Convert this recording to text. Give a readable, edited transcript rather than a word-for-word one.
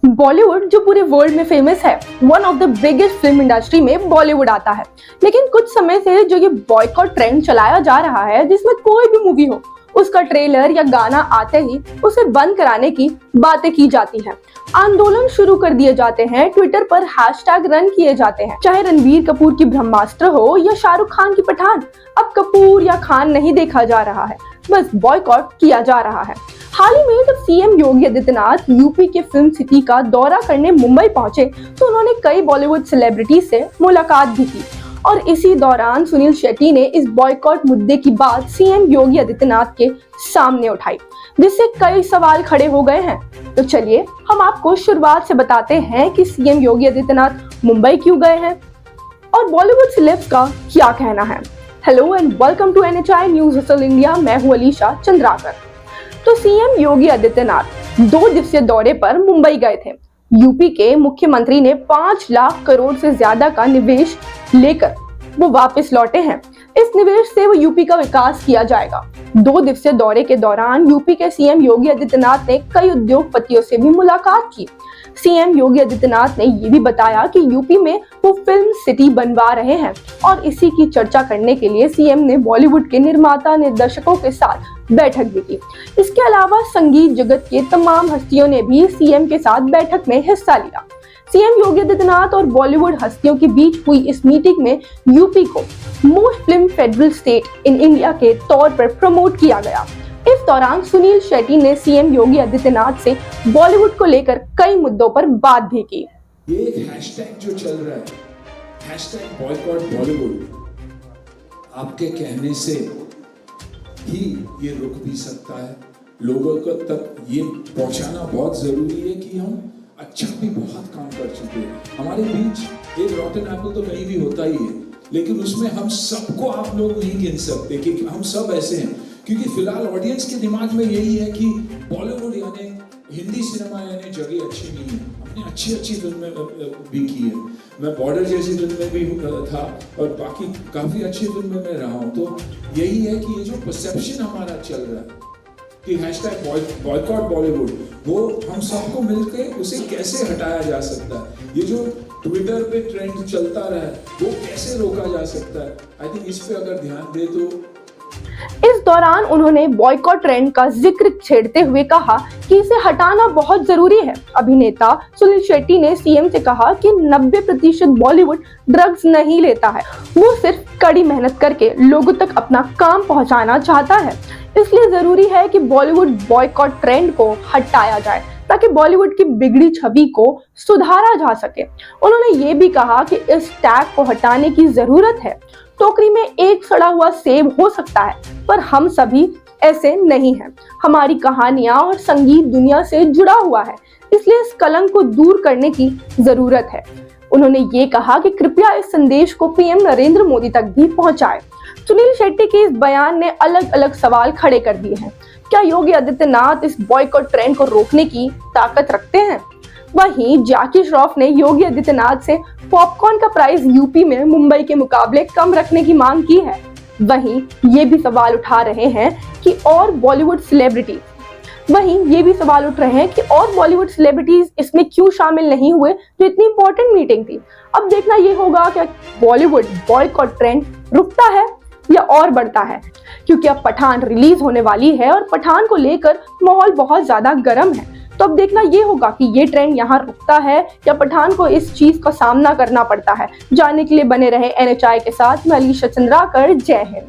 बॉलीवुड जो पूरे वर्ल्ड में फेमस है, one of the biggest film industry में बॉलीवुड आता है। लेकिन कुछ समय से जो ये बॉयकॉट ट्रेंड चलाया जा रहा है, जिसमें कोई भी मूवी हो उसका ट्रेलर या गाना आते ही उसे बंद कराने की बातें की जाती हैं। आंदोलन शुरू कर दिए जाते हैं, ट्विटर पर हैशटैग रन किए जाते हैं। चाहे रणबीर कपूर की ब्रह्मास्त्र हो या शाहरुख खान की पठान, अब कपूर या खान नहीं देखा जा रहा है, बस बॉयकॉट किया जा रहा है। हाल ही में जब सीएम योगी आदित्यनाथ यूपी के फिल्म सिटी का दौरा करने मुंबई पहुंचे तो उन्होंने कई बॉलीवुड सेलिब्रिटी से मुलाकात भी की और इसी दौरान सुनील शेट्टी ने इस बॉयकॉट मुद्दे की बात सीएम योगी आदित्यनाथ के सामने उठाई, जिससे कई सवाल खड़े हो गए हैं। तो चलिए हम आपको शुरुआत से बताते हैं कि सीएम योगी आदित्यनाथ मुंबई क्यों गए हैं और बॉलीवुड सेलेब्स का क्या कहना है। Hello and welcome to NHI news hustle India. मैं हूं अलीशा चंद्राकर। तो सीएम योगी आदित्यनाथ 2 दिवसीय दौरे पर मुंबई गए थे। यूपी के मुख्यमंत्री ने 5 लाख करोड़ से ज्यादा का निवेश लेकर वो वापस लौटे हैं। इस निवेश से वो यूपी का विकास किया जाएगा। 2 दिवसीय दौरे के दौरान यूपी के सीएम योगी आदित्यनाथ ने कई उद्योगपतियों से भी मुलाकात की। सीएम योगी आदित्यनाथ ने ये भी बताया कि यूपी में वो फिल्म सिटी बनवा रहे हैं और इसी की चर्चा करने के लिए सीएम ने बॉलीवुड के निर्माता निर्देशकों के साथ बैठक भी की। इसके अलावा संगीत जगत के तमाम हस्तियों ने भी सीएम के साथ बैठक में हिस्सा लिया। सीएम योगी आदित्यनाथ और बॉलीवुड हस्तियों के बीच हुई इस मीटिंग में यूपी को most film federal state in India के तौर पर प्रमोट किया गया। इस दौरान सुनील शेट्टी ने सीएम योगी आदित्यनाथ से बॉलीवुड को लेकर कई मुद्दों पर बात भी की। ये एक हैशटैग जो चल रहा है, हैशटैग बॉयकॉट बॉलीवुड, आपके कहने से ही ये रुक भी सकता है। लोगों को तक ये पहुंचाना बहुत जरूरी है कि हम अच्छा भी बहुत काम कर चुके हैं। हमारे बीच एक रॉटन एप्पल तो कहीं भी होता ही है, लेकिन उसमें हम सबको आप लोग नहीं गिन सकते कि हम सब ऐसे हैं, क्योंकि फिलहाल ऑडियंस के दिमाग में यही है कि बॉलीवुड यानी हिंदी सिनेमा यानी जगह अच्छी नहीं है। हमने अच्छी फिल्में भी की है, मैं बॉर्डर जैसी फिल्म में भी था और बाकी काफ़ी अच्छी फिल्में में रहा हूँ। तो यही है कि ये जो परसेप्शन हमारा चल रहा है कि हैशटैग बॉयकॉट बॉलीवुड, वो हम सबको मिलकर उसे कैसे हटाया जा सकता है। ये जो ट्विटर पे ट्रेंड चलता रहा है वो कैसे रोका जा सकता है। आई थिंक इस पे अगर ध्यान दे तो। इस दौरान उन्होंने बॉयकॉट ट्रेंड का जिक्र छेड़ते हुए कहा कि इसे हटाना बहुत जरूरी है। अभिनेता सुनील शेट्टी ने सीएम से कहा कि 90% बॉलीवुड ड्रग्स नहीं लेता है, वो सिर्फ कड़ी मेहनत करके लोगों तक अपना काम पहुंचाना चाहता है। इसलिए जरूरी है कि बॉलीवुड बॉयकॉट ट्रेंड को हटाया जाए ताकि बॉलीवुड की बिगड़ी छवि को सुधारा जा सके। उन्होंने ये भी कहा कि इस टैग को हटाने की जरूरत है। टोकरी में एक सड़ा हुआ सेब हो सकता है, पर हम सभी ऐसे नहीं हैं। हमारी कहानियां और संगीत दुनिया से जुड़ा हुआ है, इसलिए इस कलंक को दूर करने की जरूरत है। उन्होंने ये कहा कि कृपया इस संदेश को पीएम नरेंद्र मोदी तक भी पहुंचाएं। सुनील शेट्टी के इस बयान ने अलग अलग सवाल खड़े कर दिए हैं। क्या योगी आदित्यनाथ इस बॉयकॉट ट्रेंड को रोकने की ताकत रखते हैं? वहीं जैकी श्रॉफ ने योगी आदित्यनाथ से पॉपकॉर्न का प्राइस यूपी में मुंबई के मुकाबले कम रखने की मांग की है। वहीं ये भी सवाल उठा रहे हैं कि और बॉलीवुड सेलिब्रिटीज इसमें क्यों शामिल नहीं हुए, जो इतनी इंपॉर्टेंट मीटिंग थी। अब देखना ये होगा कि बॉलीवुड बॉयकॉट ट्रेंड रुकता है या और बढ़ता है, क्योंकि अब पठान रिलीज होने वाली है और पठान को लेकर माहौल बहुत ज्यादा गर्म है। तो अब देखना ये होगा कि ये ट्रेंड यहाँ रुकता है या पठान को इस चीज का सामना करना पड़ता है। जानने के लिए बने रहे NHI के साथ। मैं अलीशा चंद्राकर। जय हिंद।